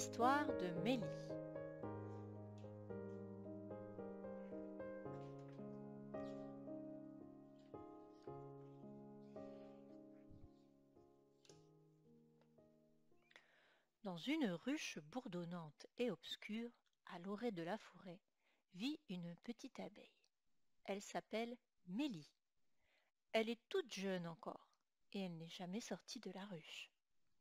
L'histoire de Mélie. Dans une ruche bourdonnante et obscure, à l'orée de la forêt, vit une petite abeille. Elle s'appelle Mélie. Elle est toute jeune encore, et elle n'est jamais sortie de la ruche.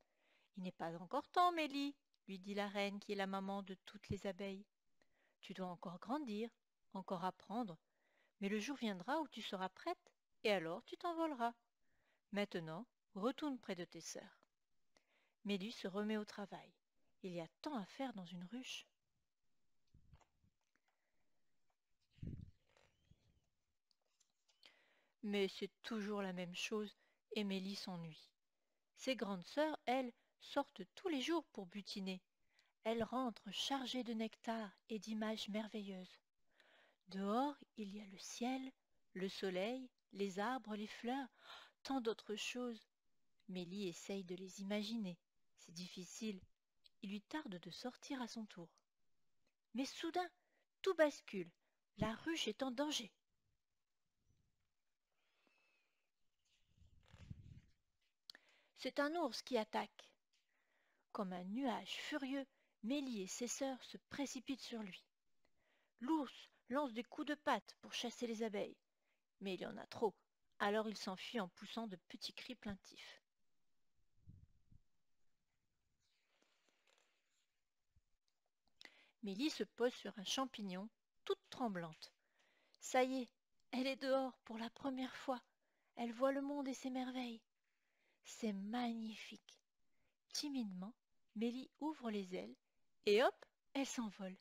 « Il n'est pas encore temps, Mélie, lui dit la reine qui est la maman de toutes les abeilles. Tu dois encore grandir, encore apprendre, mais le jour viendra où tu seras prête, et alors tu t'envoleras. Maintenant, retourne près de tes sœurs. » Mélie se remet au travail. Il y a tant à faire dans une ruche. Mais c'est toujours la même chose, et Mélie s'ennuie. Ses grandes sœurs, elles, sortent tous les jours pour butiner. Elles rentrent chargées de nectar et d'images merveilleuses. Dehors, il y a le ciel, le soleil, les arbres, les fleurs, tant d'autres choses. Mélie essaye de les imaginer. C'est difficile. Il lui tarde de sortir à son tour. Mais soudain, tout bascule. La ruche est en danger. C'est un ours qui attaque. Comme un nuage furieux, Mélie et ses sœurs se précipitent sur lui. L'ours lance des coups de patte pour chasser les abeilles. Mais il y en a trop, alors il s'enfuit en poussant de petits cris plaintifs. Mélie se pose sur un champignon, toute tremblante. Ça y est, elle est dehors pour la première fois. Elle voit le monde et ses merveilles. C'est magnifique. Timidement, Mélie ouvre les ailes et hop, elle s'envole.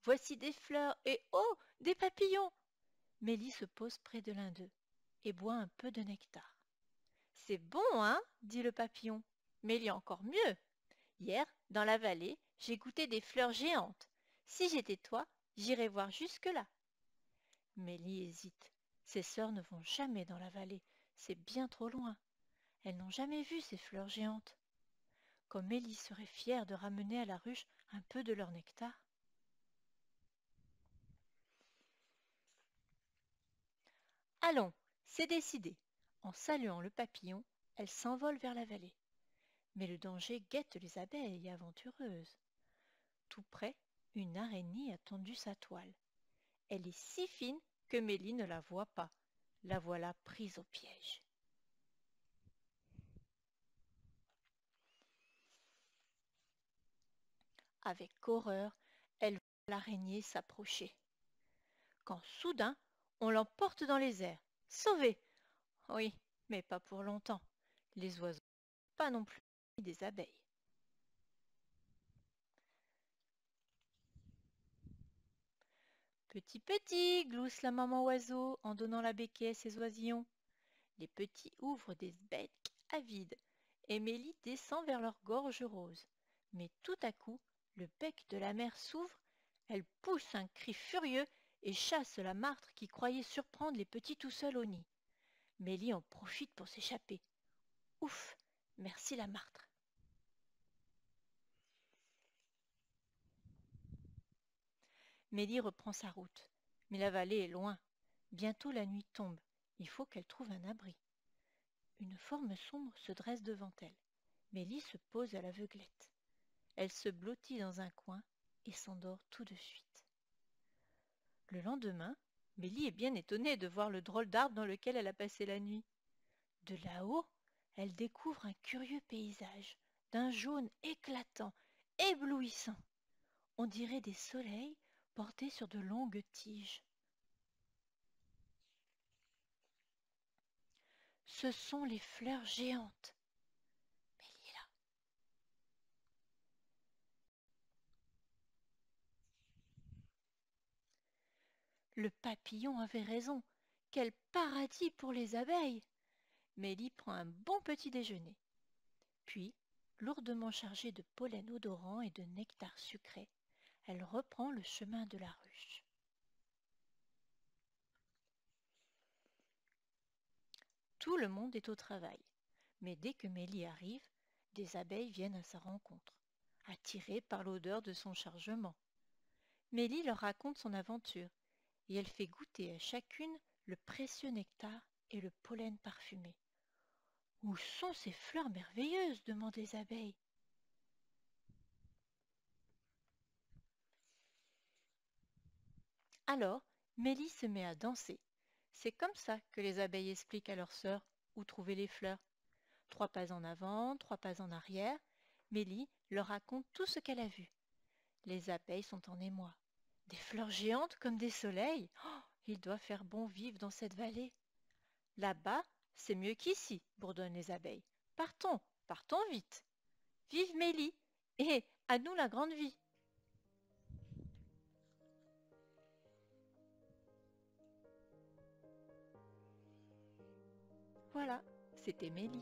Voici des fleurs et oh, des papillons! Mélie se pose près de l'un d'eux et boit un peu de nectar. C'est bon, hein? Dit le papillon. Mais il y a encore mieux. Hier, dans la vallée, j'ai goûté des fleurs géantes. Si j'étais toi, j'irais voir jusque-là. Mélie hésite. Ses sœurs ne vont jamais dans la vallée. C'est bien trop loin. Elles n'ont jamais vu ces fleurs géantes. Comme Mélie serait fière de ramener à la ruche un peu de leur nectar. Allons, c'est décidé. En saluant le papillon, elle s'envole vers la vallée. Mais le danger guette les abeilles aventureuses. Tout près, une araignée a tendu sa toile. Elle est si fine que Mélie ne la voit pas. La voilà prise au piège. Avec horreur, elle voit l'araignée s'approcher. Quand soudain, on l'emporte dans les airs. Sauvée! Oui, mais pas pour longtemps. Les oiseaux, pas non plus des abeilles. Petit, petit, glousse la maman oiseau en donnant la béquille à ses oisillons. Les petits ouvrent des becs avides et Mélie descend vers leur gorge rose. Mais tout à coup, le bec de la mère s'ouvre, elle pousse un cri furieux et chasse la martre qui croyait surprendre les petits tout seuls au nid. Mélie en profite pour s'échapper. Ouf, merci la martre. Mélie reprend sa route. Mais la vallée est loin. Bientôt la nuit tombe. Il faut qu'elle trouve un abri. Une forme sombre se dresse devant elle. Mélie se pose à l'aveuglette. Elle se blottit dans un coin et s'endort tout de suite. Le lendemain, Mélie est bien étonnée de voir le drôle d'arbre dans lequel elle a passé la nuit. De là-haut, elle découvre un curieux paysage, d'un jaune éclatant, éblouissant. On dirait des soleils portés sur de longues tiges. Ce sont les fleurs géantes. Mélie est là. Le papillon avait raison. Quel paradis pour les abeilles! Mélie prend un bon petit déjeuner. Puis, lourdement chargée de pollen odorant et de nectar sucré, elle reprend le chemin de la ruche. Tout le monde est au travail, mais dès que Mélie arrive, des abeilles viennent à sa rencontre. attirés par l'odeur de son chargement. Mélie leur raconte son aventure et elle fait goûter à chacune le précieux nectar et le pollen parfumé. Où sont ces fleurs merveilleuses? Demandent les abeilles. Alors, Mélie se met à danser. C'est comme ça que les abeilles expliquent à leurs sœurs où trouver les fleurs. 3 pas en avant, 3 pas en arrière. Mélie leur raconte tout ce qu'elle a vu. Les abeilles sont en émoi. Des fleurs géantes comme des soleils. Oh, il doit faire bon vivre dans cette vallée. Là-bas, c'est mieux qu'ici, bourdonnent les abeilles. Partons, partons vite. Vive Mélie et à nous la grande vie. Voilà, c'était Mélie.